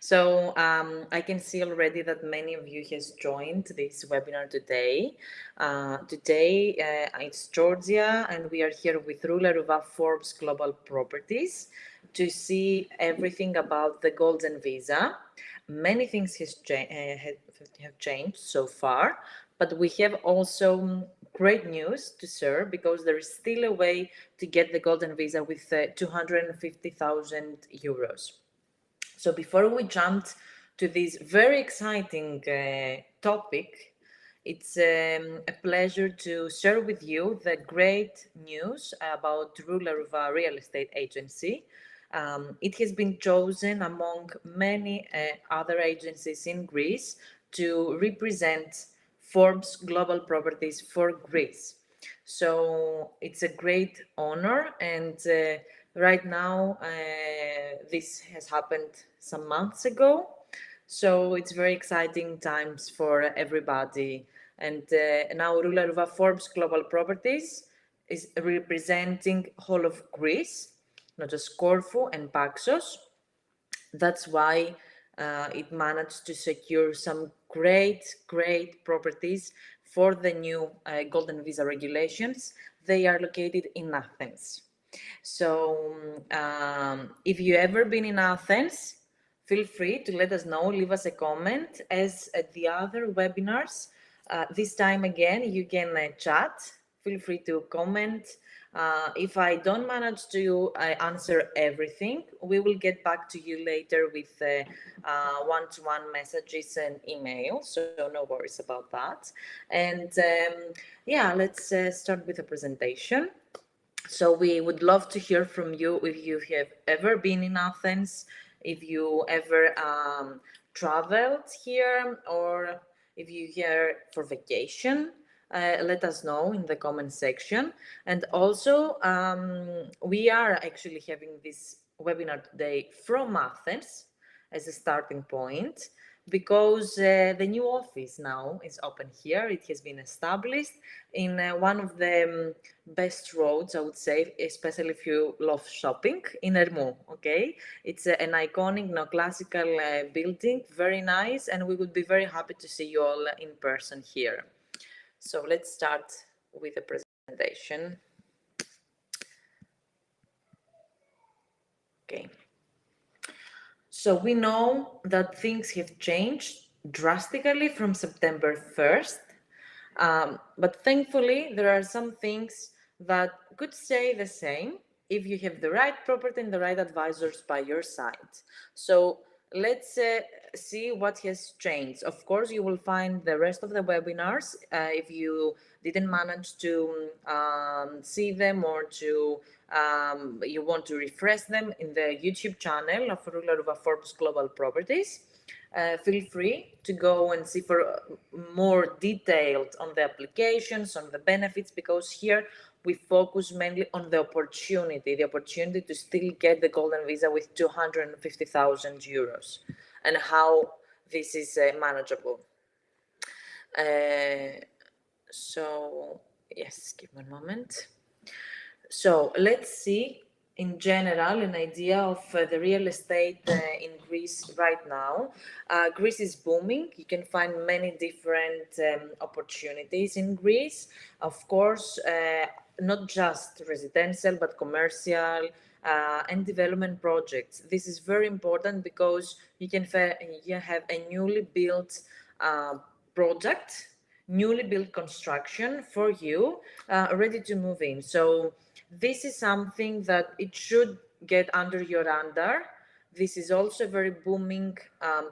So I can see already that many of you has joined this webinar today. It's Georgia, and we are here with Rula Ruva Forbes Global Properties to see everything about the Golden Visa. Many things have changed so far, but we have also great news to share because there is still a way to get the Golden Visa with 250,000 euros. So before we jumped to this very exciting topic, it's a pleasure to share with you the great news about Rula Ruva Real Estate Agency. It has been chosen among many other agencies in Greece to represent Forbes Global Properties for Greece. So it's a great honor, and right now this has happened some months ago. So it's very exciting times for everybody. And now Rula Ruva Forbes Global Properties is representing whole of Greece, not just Corfu and Paxos. That's why it managed to secure some great properties for the new Golden Visa regulations. They are located in Athens. So if you ever been in Athens, feel free to let us know, leave us a comment. As at the other webinars, this time again, you can chat. Feel free to comment. If I don't manage to answer everything, we will get back to you later with one-to-one messages and emails, so no worries about that. And yeah, let's start with the presentation. So we would love to hear from you if you have ever been in Athens, if you ever traveled here, or if you're here for vacation. Let us know in the comment section. And also, we are actually having this webinar today from Athens as a starting point, because the new office now is open here. It has been established in one of the best roads, I would say, especially if you love shopping, in Ermou. Okay, it's an iconic neoclassical building, very nice, and we would be very happy to see you all in person here. So let's start with the presentation. Okay. So we know that things have changed drastically from September 1st, but thankfully there are some things that could stay the same if you have the right property and the right advisors by your side. So let's see what has changed. Of course, you will find the rest of the webinars if you didn't manage to see them, or to you want to refresh them in the YouTube channel of Rula Ruva Forbes Global Properties. Feel free to go and see for more detailed on the applications, on the benefits, because here we focus mainly on the opportunity to still get the Golden Visa with 250,000 euros, and how this is manageable. So yes, give me a moment. So let's see in general an idea of the real estate in Greece right now. Greece is booming. You can find many different opportunities in Greece. Of course, not just residential, but commercial and development projects. This is very important because you can have a newly built project, newly built construction for you, ready to move in. So this is something that it should get under your radar. This is also a very booming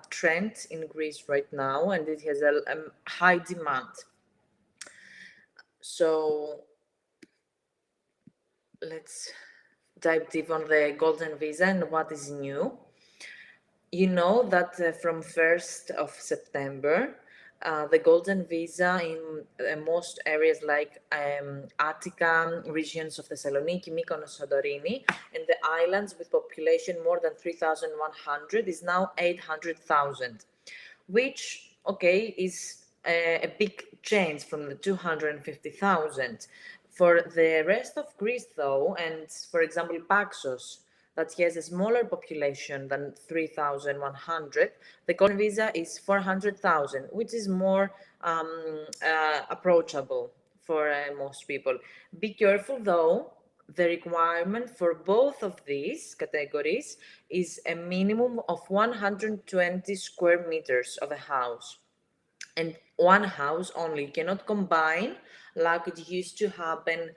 trend in Greece right now, and it has a high demand. So let's dive deep on the Golden Visa and what is new. You know that from 1st of September, the Golden Visa in most areas like Attica, regions of Thessaloniki, Mykonos, Santorini, and the islands with population more than 3,100 is now 800,000, which, okay, is a big change from the 250,000. For the rest of Greece, though, and for example, Paxos, that has a smaller population than 3,100, the golden visa is 400,000, which is more approachable for most people. Be careful though, the requirement for both of these categories is a minimum of 120 square meters of a house. And one house only. You cannot combine like it used to happen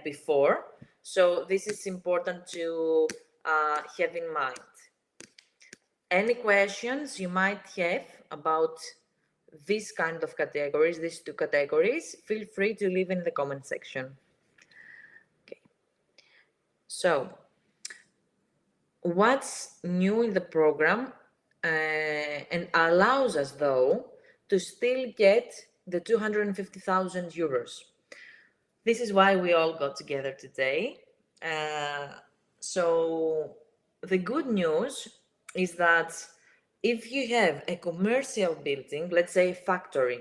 before. So this is important to have in mind. Any questions you might have about this kind of categories, these two categories, feel free to leave in the comment section. Okay. So, what's new in the program and allows us, though, to still get the 250,000 euros? This is why we all got together today. So, the good news is that if you have a commercial building, let's say a factory,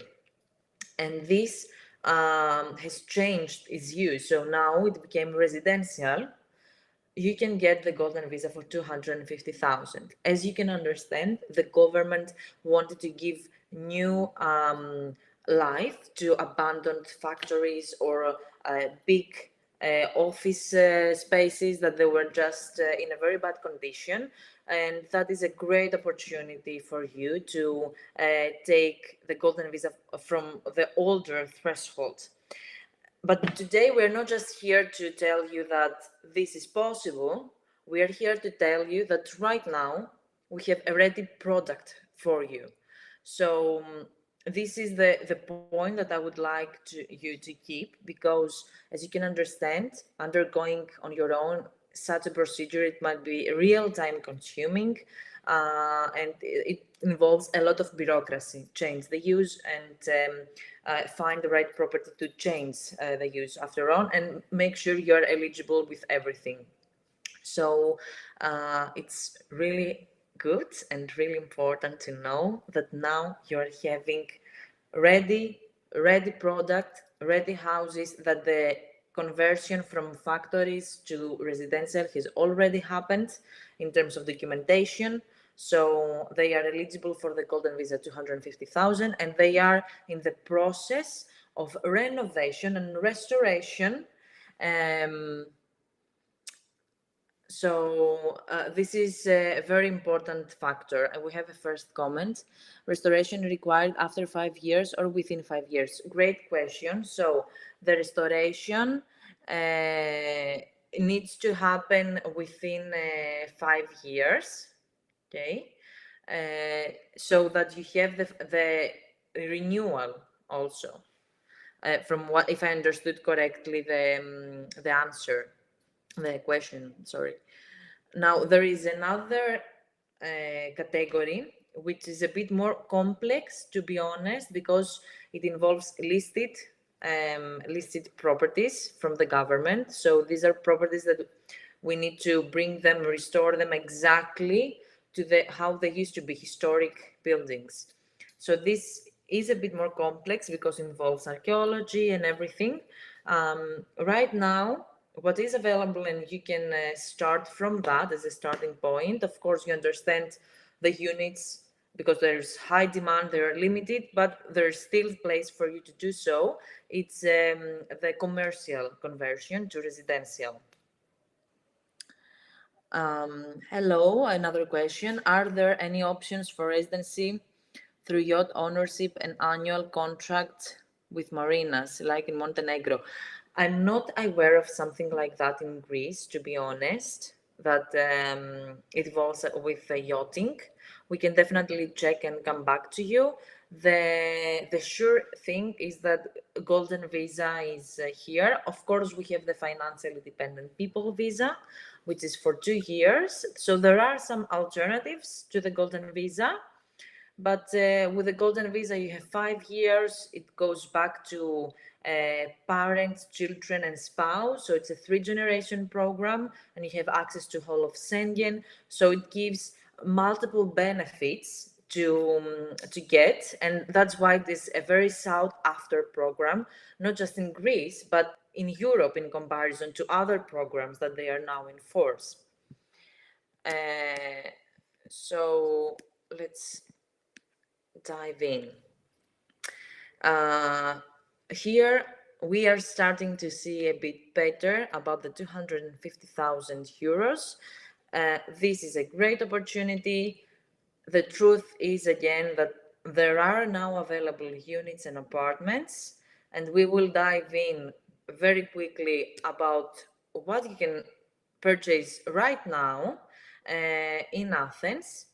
and this has changed its use, so now it became residential, you can get the golden visa for 250,000. As you can understand, the government wanted to give new life to abandoned factories or big office spaces that they were just in a very bad condition. And that is a great opportunity for you to take the golden visa from the older threshold. But today we're not just here to tell you that this is possible. We are here to tell you that right now we have a ready product for you. So this is the point that I would like you to keep, because as you can understand, undergoing on your own such a procedure, it might be real time consuming, and it involves a lot of bureaucracy. Change the use and find the right property to change the use after all, and make sure you're eligible with everything. So it's really good and really important to know that now you're having ready product, ready houses, that the conversion from factories to residential has already happened in terms of documentation. So they are eligible for the golden visa 250,000, and they are in the process of renovation and restoration. So this is a very important factor. And we have a first comment. Restoration required after 5 years or within 5 years? Great question. So the restoration needs to happen within 5 years. Okay. So that you have the renewal also. From what, if I understood correctly, the answer, the question, sorry. Now, there is another category, which is a bit more complex, to be honest, because it involves listed properties from the government. So these are properties that we need to bring them, restore them exactly to how they used to be, historic buildings. So this is a bit more complex because it involves archaeology and everything. Right now, what is available, and you can start from that as a starting point. Of course, you understand the units, because there's high demand, they are limited, but there's still place for you to do so. It's the commercial conversion to residential. Hello, another question. Are there any options for residency through yacht ownership and annual contract with marinas, like in Montenegro? I'm not aware of something like that in Greece, to be honest, that it involves with yachting. We can definitely check and come back to you. The sure thing is that golden visa is here. Of course, we have the financially dependent people visa, which is for 2 years. So there are some alternatives to the golden visa. But with the golden visa, you have 5 years. It goes back to parents, children, and spouse. So it's a 3-generation program, and you have access to whole of Schengen. So it gives multiple benefits to get, and that's why this is a very sought after program, not just in Greece, but in Europe, in comparison to other programs that they are now in force. So let's dive in. Uh, Here we are starting to see a bit better about the 250,000 euros. This is a great opportunity. The truth is again that there are now available units and apartments, and we will dive in very quickly about what you can purchase right now in Athens.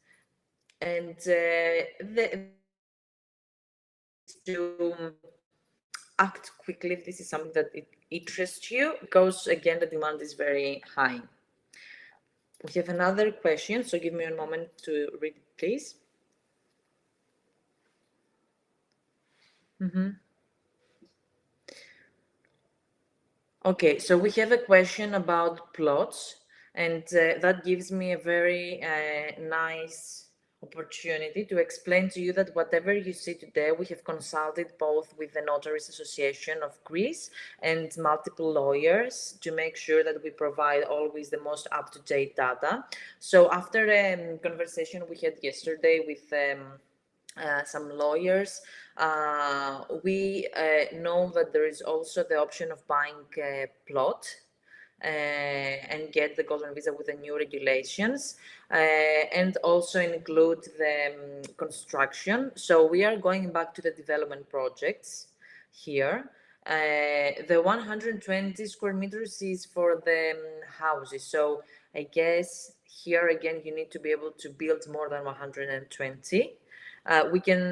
And the idea is to act quickly if this is something that it interests you, because again the demand is very high. We have another question, so give me a moment to read it, please. Okay, so we have a question about plots, and that gives me a very nice opportunity to explain to you that whatever you see today, we have consulted both with the Notaries Association of Greece and multiple lawyers to make sure that we provide always the most up-to-date data. So after a conversation we had yesterday with some lawyers, we know that there is also the option of buying a plot and get the golden visa with the new regulations, and also include the construction. So we are going back to the development projects here. The 120 square meters is for the houses. So I guess here again you need to be able to build more than 120. We can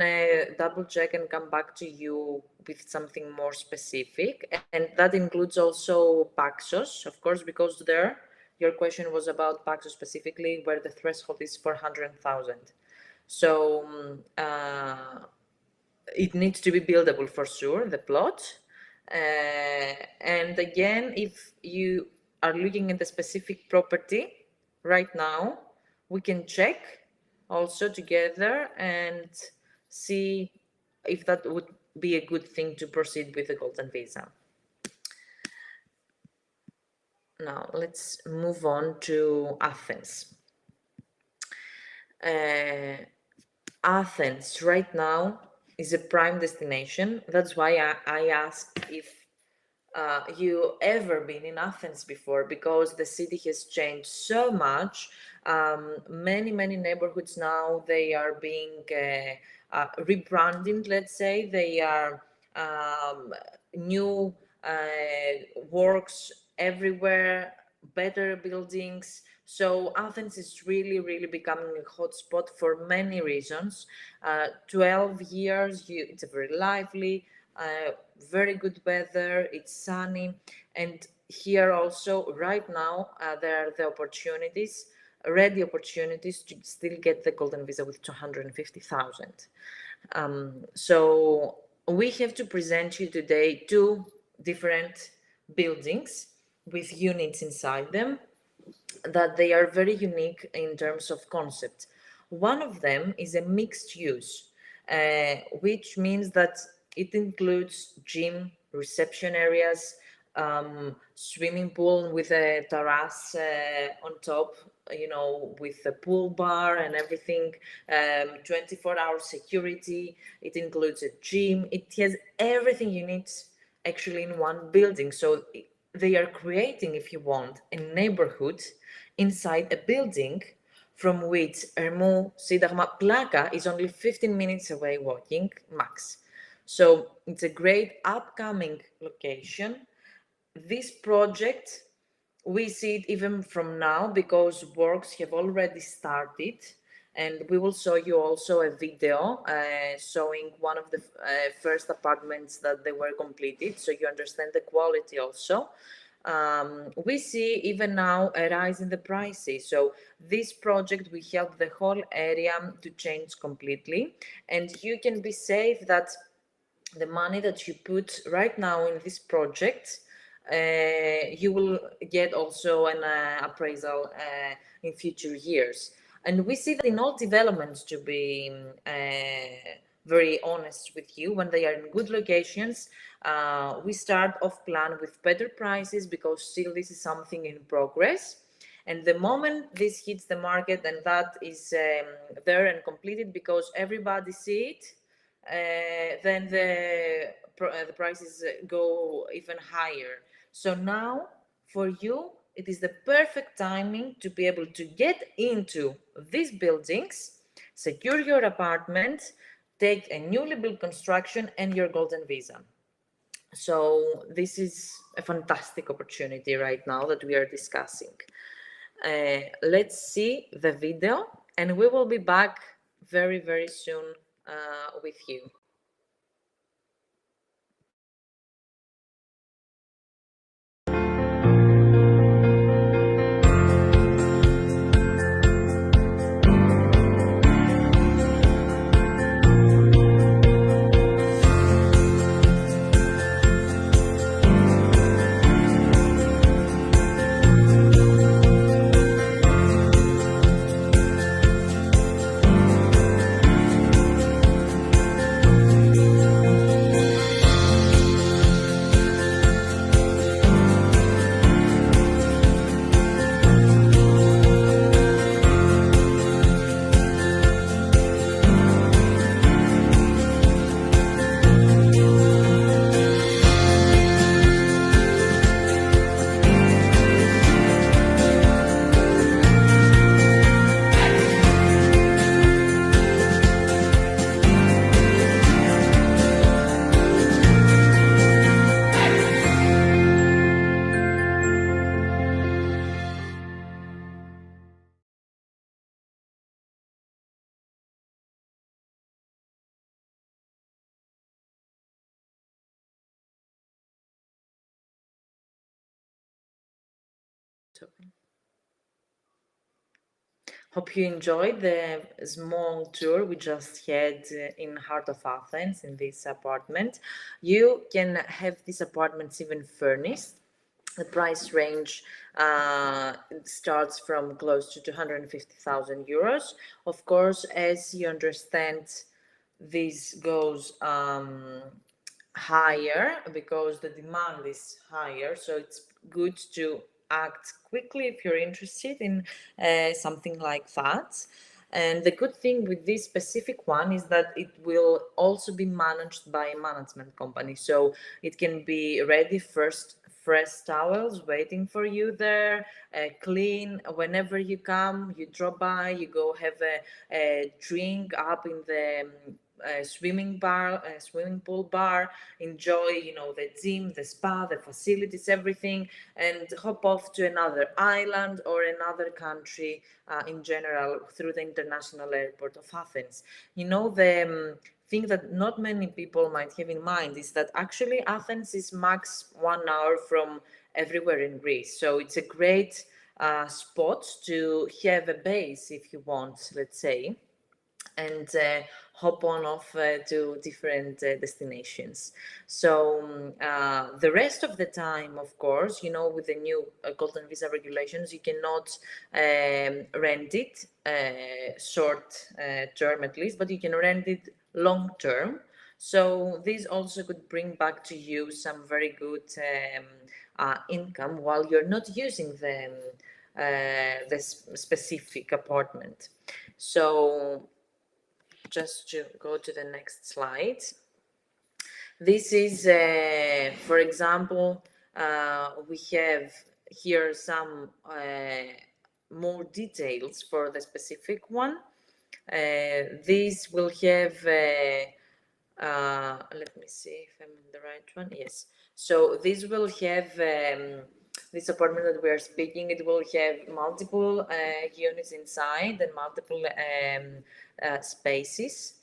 double check and come back to you with something more specific. And that includes also Paxos, of course, because there, your question was about Paxos specifically, where the threshold is 400,000. So it needs to be buildable for sure, the plot. And again, if you are looking at the specific property right now, we can check also together and see if that would be a good thing to proceed with the golden visa. Now let's move on to Athens. Athens right now is a prime destination. That's why I asked if you ever been in Athens before, because the city has changed so much. Many neighborhoods now, they are being rebranded, let's say. They are new works everywhere, better buildings. So Athens is really becoming a hotspot for many reasons. 12 years, it's a very lively, very good weather, it's sunny, and here also right now there are the opportunities, ready opportunities to still get the golden visa with 250,000. So we have to present you today two different buildings with units inside them that they are very unique in terms of concept. One of them is a mixed use, which means that it includes gym, reception areas, swimming pool with a terrace on top, with a pool bar and everything, 24-hour security. It includes a gym. It has everything you need actually in one building. So they are creating, if you want, a neighborhood inside a building from which Ermou, Syntagma, Plaka is only 15 minutes away walking max. So it's a great upcoming location. This project, we see it even from now because works have already started, and we will show you also a video showing one of the first apartments that they were completed, so you understand the quality also. We see even now a rise in the prices. So this project will help the whole area to change completely, and you can be safe that the money that you put right now in this project, you will get also an appraisal in future years. And we see that in all developments, to be very honest with you, when they are in good locations, we start off plan with better prices because still this is something in progress. And the moment this hits the market and that is there and completed, because everybody see it, then the prices go even higher. So now for you, it is the perfect timing to be able to get into these buildings, secure your apartment, take a newly built construction and your golden visa. So this is a fantastic opportunity right now that we are discussing. Let's see the video and we will be back very, very soon with you. Hope you enjoyed the small tour we just had in heart of Athens in this apartment. You can have these apartments even furnished. The price range starts from close to 250,000 euros. Of course, as you understand, this goes higher because the demand is higher. So it's good to act quickly if you're interested in something like that. And the good thing with this specific one is that it will also be managed by a management company. So it can be ready first, fresh towels waiting for you there, clean whenever you come, you drop by, you go have a drink up in the swimming pool bar, enjoy, the gym, the spa, the facilities, everything, and hop off to another island or another country in general through the international airport of Athens. The thing that not many people might have in mind is that actually Athens is max 1 hour from everywhere in Greece. So it's a great spot to have a base if you want, let's say, and hop on off to different destinations. So the rest of the time, of course, with the new golden visa regulations, you cannot rent it short term at least, but you can rent it long term. So this also could bring back to you some very good income while you're not using the specific apartment. So just to go to the next slide. This is, for example, we have here some more details for the specific one. This will have, let me see if I'm in the right one. Yes. So this will have, this apartment that we are speaking, it will have multiple units inside and multiple spaces,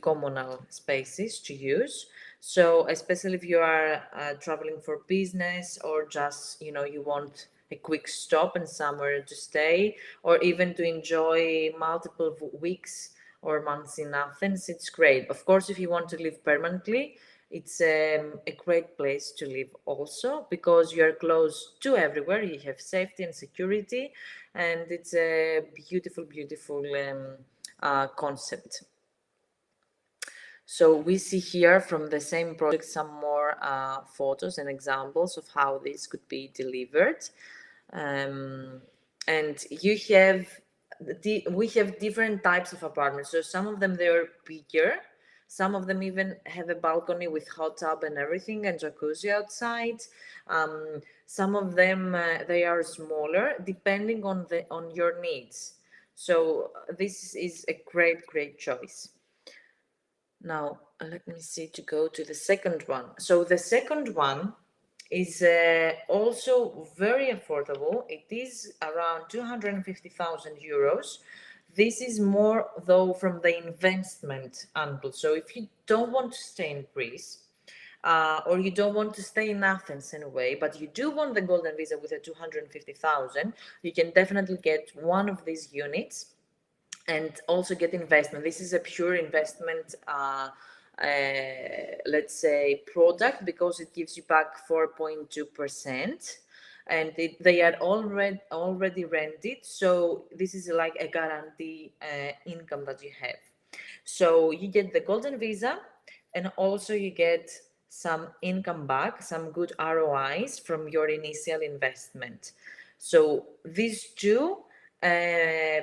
communal spaces to use. So especially if you are traveling for business or just, you want a quick stop and somewhere to stay, or even to enjoy multiple weeks or months in Athens, it's great. Of course, if you want to live permanently, it's a great place to live also because you're close to everywhere. You have safety and security, and it's a beautiful, beautiful concept. So we see here from the same project some more photos and examples of how this could be delivered. and we have different types of apartments. So some of them, they are bigger, some of them even have a balcony with hot tub and everything and jacuzzi outside. Some of them, they are smaller depending on your needs. So this is a great choice. Now let me see, to go to the second one. So the second one is also very affordable. It is around 250,000 euros. This is more, though, from the investment angle. So if you don't want to stay in Greece, or you don't want to stay in Athens anyway, but you do want the golden visa with a 250,000, you can definitely get one of these units and also get investment. This is a pure investment, let's say, product, because it gives you back 4.2%, and they are already rented. So this is like a guarantee income that you have. So you get the golden visa, and also you get some income back, some good ROIs from your initial investment. So these two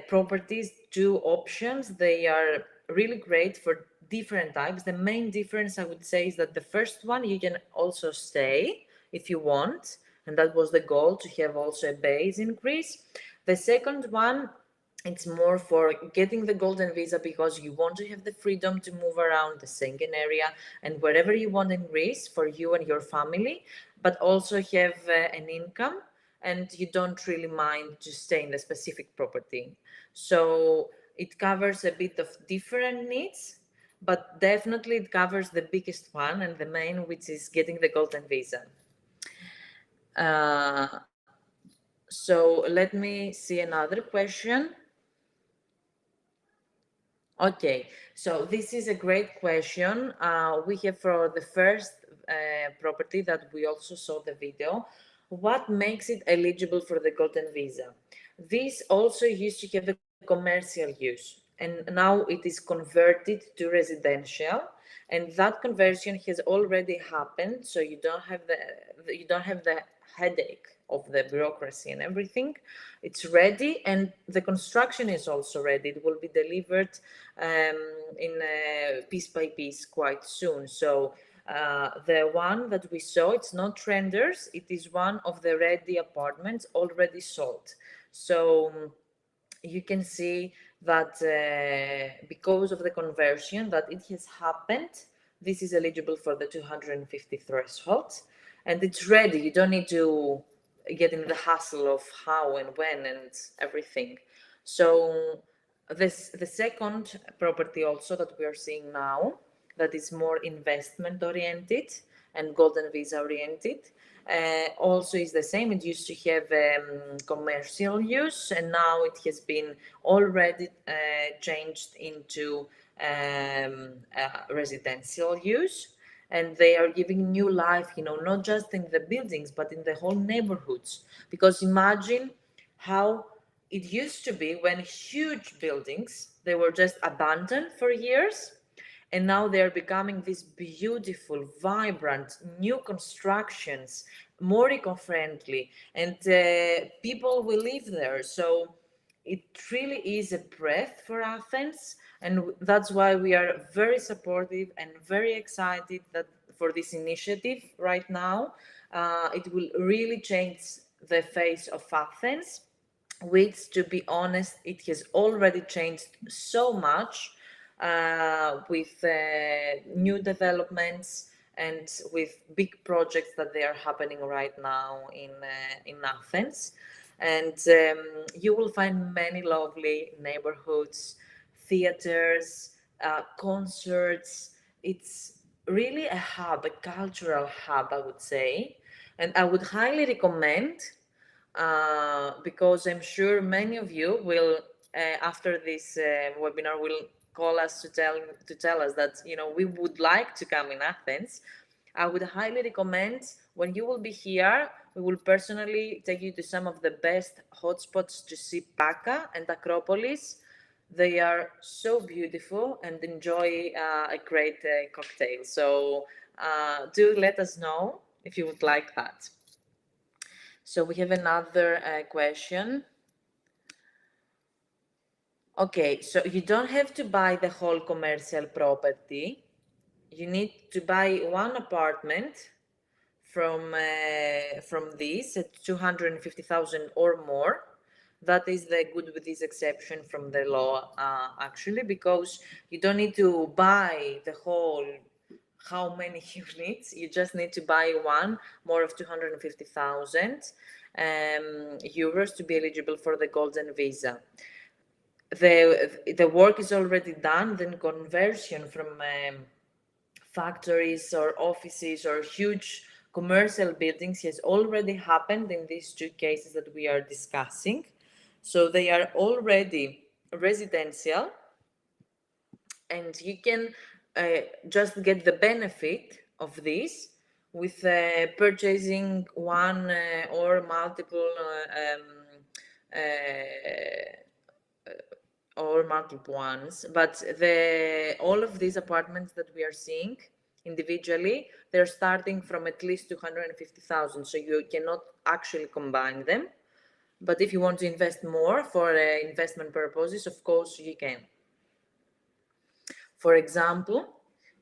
properties, two options, they are really great for different types. The main difference, I would say, is that the first one, you can also stay if you want, and that was the goal, to have also a base in Greece. The second one, it's more for getting the golden visa because you want to have the freedom to move around the Schengen area and wherever you want in Greece for you and your family, but also have an income, and you don't really mind to stay in the specific property. So it covers a bit of different needs, but definitely it covers the biggest one and the main, which is getting the golden visa. Uh, so let me see another question. Okay, so this is a great question. We have, for the first property that we also saw the video, what makes it eligible for the golden visa? This also used to have a commercial use, and now it is converted to residential, and that conversion has already happened. So you don't have the headache of the bureaucracy and everything. It's ready, and the construction is also ready. It will be delivered in piece by piece quite soon. So the one that we saw, it's not renders, it is one of the ready apartments already sold. So you can see that because of the conversion that it has happened, this is eligible for the 250 threshold, and it's ready. You don't need to get in the hassle of how and when and everything. So the second property also that we are seeing now, that is more investment oriented and golden visa oriented, also is the same. It used to have commercial use, and now it has been already changed into residential use. And they are giving new life, not just in the buildings, but in the whole neighborhoods. Because imagine how it used to be when huge buildings, they were just abandoned for years, and now they are becoming these beautiful, vibrant new constructions, more eco-friendly, and people will live there. So it really is a breath for Athens, and that's why we are very supportive and very excited that for this initiative right now. It will really change the face of Athens, which, to be honest, it has already changed so much with new developments and with big projects that they are happening right now in Athens. And you will find many lovely neighborhoods, theaters, concerts. It's really a hub, a cultural hub, I would say. And I would highly recommend, because I'm sure many of you will, after this webinar, will call us to tell us that we would like to come in Athens. I would highly recommend, when you will be here, we will personally take you to some of the best hotspots to see Paka and Acropolis. They are so beautiful, and enjoy a great cocktail. So do let us know if you would like that. So we have another question. Okay, so you don't have to buy the whole commercial property. You need to buy one apartment from this at 250,000 or more. That is the good with this exception from the law, actually, because you don't need to buy the whole how many units. You just need to buy one more of 250,000 euros to be eligible for the golden visa. The work is already done. Then conversion from factories or offices or huge commercial buildings has already happened in these two cases that we are discussing. So they are already residential, and you can just get the benefit of this with purchasing one or multiple or multiple ones, but the all of these apartments that we are seeing individually, they're starting from at least 250,000, so you cannot actually combine them. But if you want to invest more for investment purposes, of course you can. For example,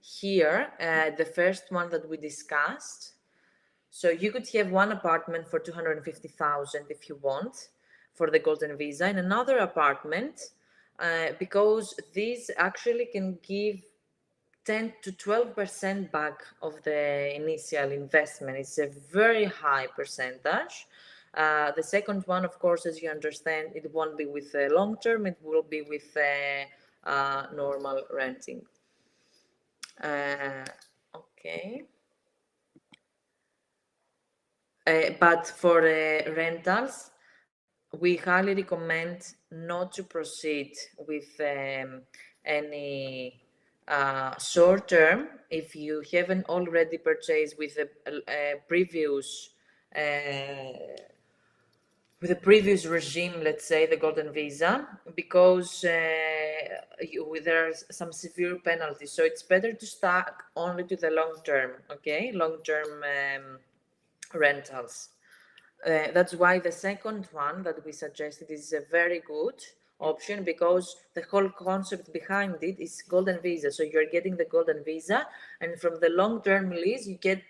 here, the first one that we discussed, so you could have one apartment for 250,000 if you want for the golden visa, and another apartment because these actually can give 10 to 12% back of the initial investment. It's a very high percentage. The second one, of course, as you understand, it won't be with long term, it will be with normal renting. Okay. But for rentals, we highly recommend not to proceed with any short term if you haven't already purchased with a previous with the previous regime, let's say the golden visa, because there are some severe penalties. So it's better to start only to the long term, okay, long term rentals. That's why the second one that we suggested is a very good option, because the whole concept behind it is golden visa. So you're getting the golden visa, and from the long-term lease, you get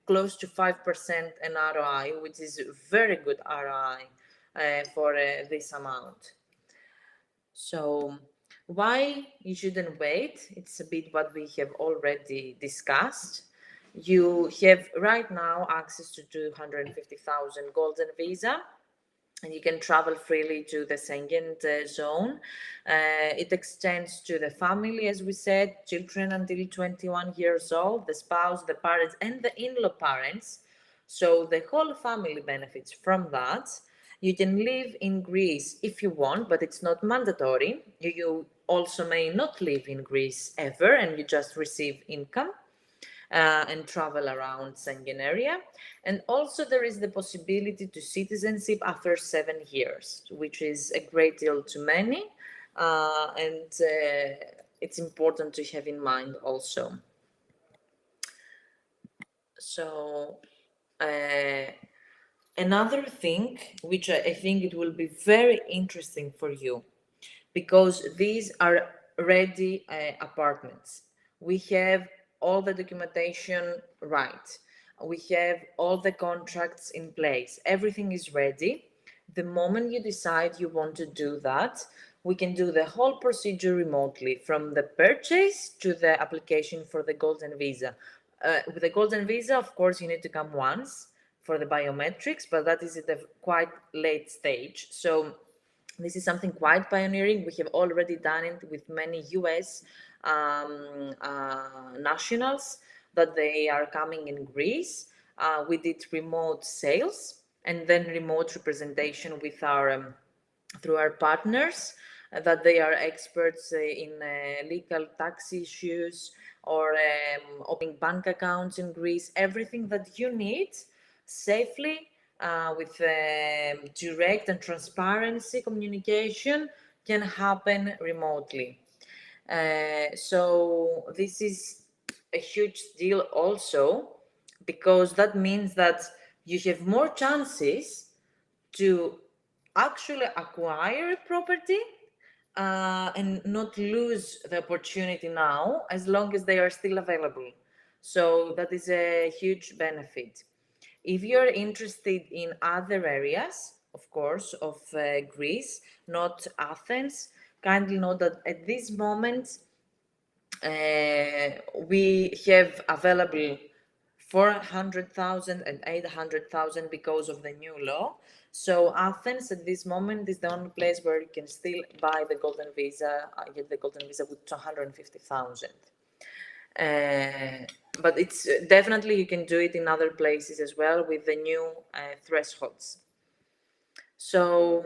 close to 5% an ROI, which is very good ROI for this amount. So why you shouldn't wait? It's a bit what we have already discussed. You have right now access to 250,000 golden visa, and you can travel freely to the Schengen zone. It extends to the family, as we said, children until 21 years old, the spouse, the parents, and the in-law parents. So the whole family benefits from that. You can live in Greece if you want, but it's not mandatory. You also may not live in Greece ever, and you just receive income. And travel around Schengen area. And also there is the possibility to citizenship after 7 years, which is a great deal to many. And it's important to have in mind also. So another thing, which I think it will be very interesting for you, because these are ready apartments. We have all the documentation right. We have all the contracts in place. Everything is ready. The moment you decide you want to do that, we can do the whole procedure remotely, from the purchase to the application for the golden visa. With the golden visa, of course, you need to come once for the biometrics, but that is at a quite late stage. So this is something quite pioneering. We have already done it with many US nationals that they are coming in Greece. We did remote sales and then remote representation with our through our partners, that they are experts in legal tax issues or opening bank accounts in Greece, everything that you need safely with direct and transparency communication can happen remotely. So this is a huge deal also, because that means that you have more chances to actually acquire a property and not lose the opportunity now as long as they are still available. So that is a huge benefit. If you're interested in other areas, of course, of Greece, not Athens, kindly note that at this moment we have available 400,000 and 800,000 because of the new law. So Athens at this moment is the only place where you can still buy the golden visa, get the golden visa with 250,000. Uh, but it's definitely you can do it in other places as well with the new thresholds. So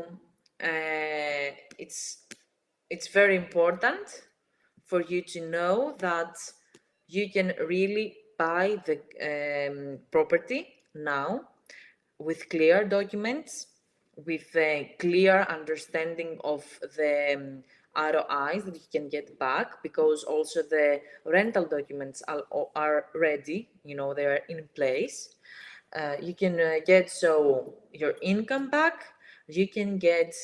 it's very important for you to know that you can really buy the property now with clear documents, with a clear understanding of the ROIs that you can get back, because also the rental documents are ready, you know, they are in place. You can get so your income back, you can get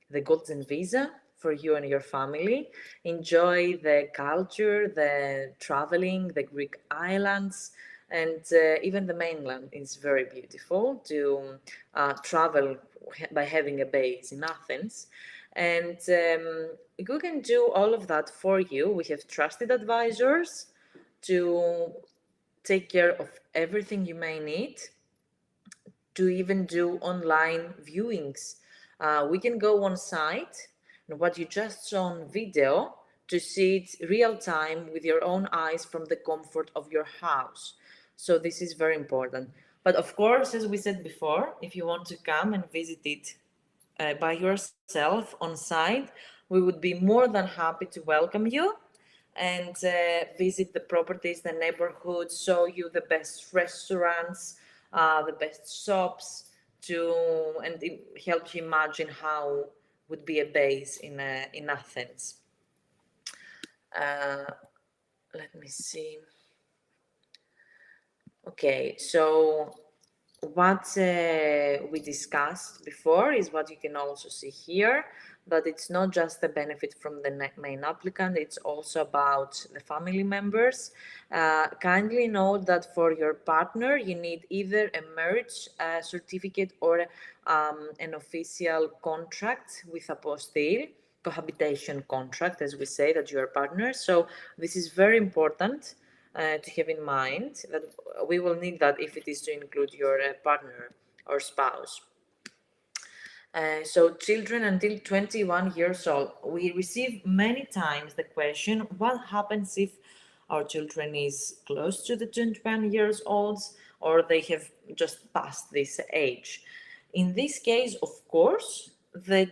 the golden visa for you and your family, enjoy the culture, the traveling, the Greek islands, and even the mainland is very beautiful to travel by having a base in Athens. And we can do all of that for you. We have trusted advisors to take care of everything you may need, to even do online viewings. We can go on site and what you just saw on video to see it real time with your own eyes from the comfort of your house. So this is very important. But of course, as we said before, if you want to come and visit it by yourself on site, we would be more than happy to welcome you and visit the properties, the neighborhoods, show you the best restaurants, the best shops, to and it helps you imagine how would be a base in Athens. Uh, Let me see. Okay, so what we discussed before is what you can also see here, that it's not just the benefit from the main applicant, it's also about the family members. Kindly note that for your partner, you need either a marriage certificate or an official contract with apostille, cohabitation contract, as we say, that you are partners. So this is very important to have in mind, that we will need that if it is to include your partner or spouse. So children until 21 years old, we receive many times the question, what happens if our children is close to the 21 years olds or they have just passed this age? In this case, of course, the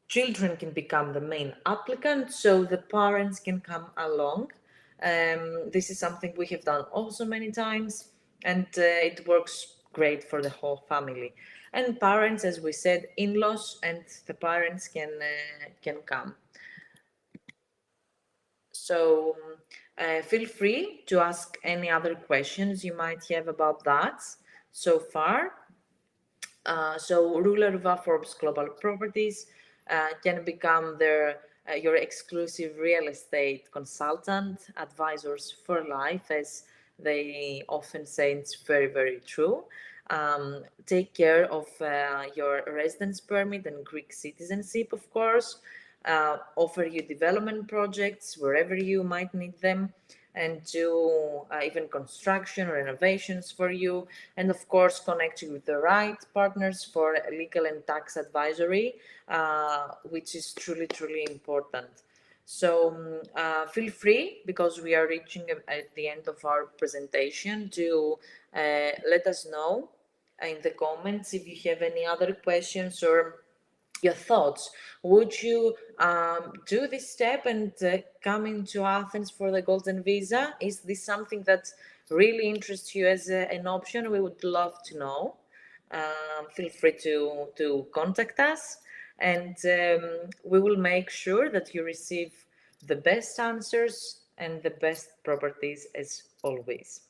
children can become the main applicant, so the parents can come along. This is something we have done also many times, and it works great for the whole family. And parents, as we said, in-laws and the parents can come. So feel free to ask any other questions you might have about that so far. So Ruler Forbes Global Properties can become your exclusive real estate consultant, advisors for life, as they often say. It's very, very true. Take care of your residence permit and Greek citizenship, of course. Offer you development projects wherever you might need them, and do even construction renovations for you, and of course connect you with the right partners for legal and tax advisory, which is truly, truly important. So feel free, because we are reaching at the end of our presentation, to let us know in the comments if you have any other questions or your thoughts. Would you do this step and come into Athens for the golden visa? Is this something that really interests you as an option? We would love to know. Feel free to contact us, and we will make sure that you receive the best answers and the best properties as always.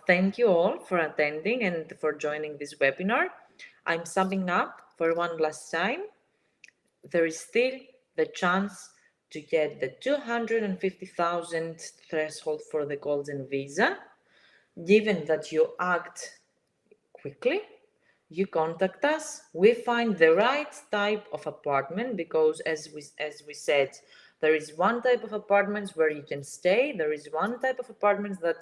Thank you all for attending and for joining this webinar. I'm summing up for one last time. There is still the chance to get the 250,000 threshold for the golden visa. Given that you act quickly, you contact us, we find the right type of apartment, because as we said, there is one type of apartments where you can stay, there is one type of apartments that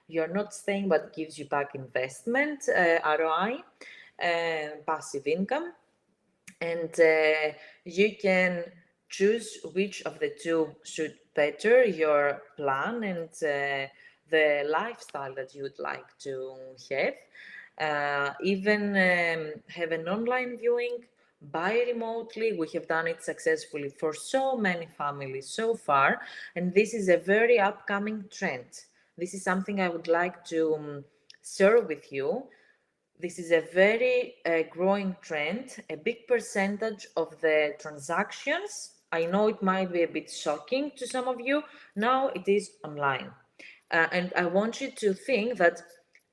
you're not staying but gives you back investment, ROI, passive income, and you can choose which of the two suit better your plan and the lifestyle that you would like to have. Even have an online viewing, buy remotely. We have done it successfully for so many families so far, and this is a very upcoming trend. This is something I would like to share with you. This is a very growing trend. A big percentage of the transactions, I know it might be a bit shocking to some of you, now it is online. And I want you to think that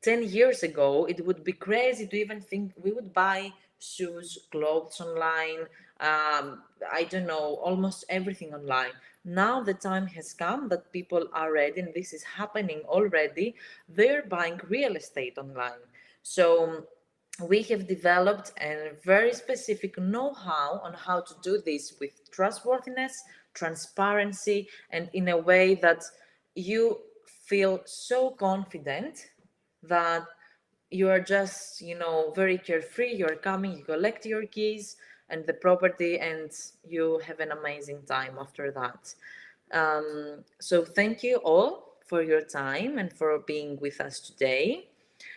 10 years ago, it would be crazy to even think we would buy shoes, clothes online, I don't know, almost everything online. Now the time has come that people are ready, and this is happening already. They're buying real estate online. So we have developed a very specific know-how on how to do this with trustworthiness, transparency, and in a way that you feel so confident that you are just, very carefree. You're coming, you collect your keys and the property, and you have an amazing time after that. So thank you all for your time and for being with us today.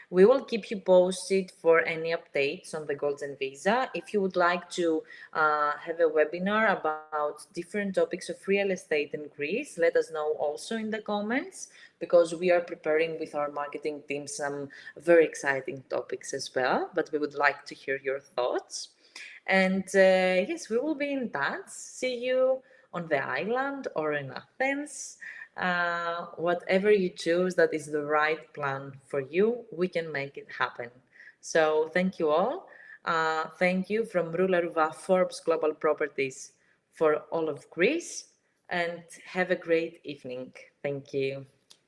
We will keep you posted for any updates on the Golden Visa. If you would like to have a webinar about different topics of real estate in Greece, let us know also in the comments, because we are preparing with our marketing team some very exciting topics as well. But we would like to hear your thoughts. And yes, we will be in touch. See you on the island or in Athens. Whatever you choose that is the right plan for you, we can make it happen. So thank you all. Thank you from Rula Ruva Forbes Global Properties for all of Greece, and have a great evening. Thank you.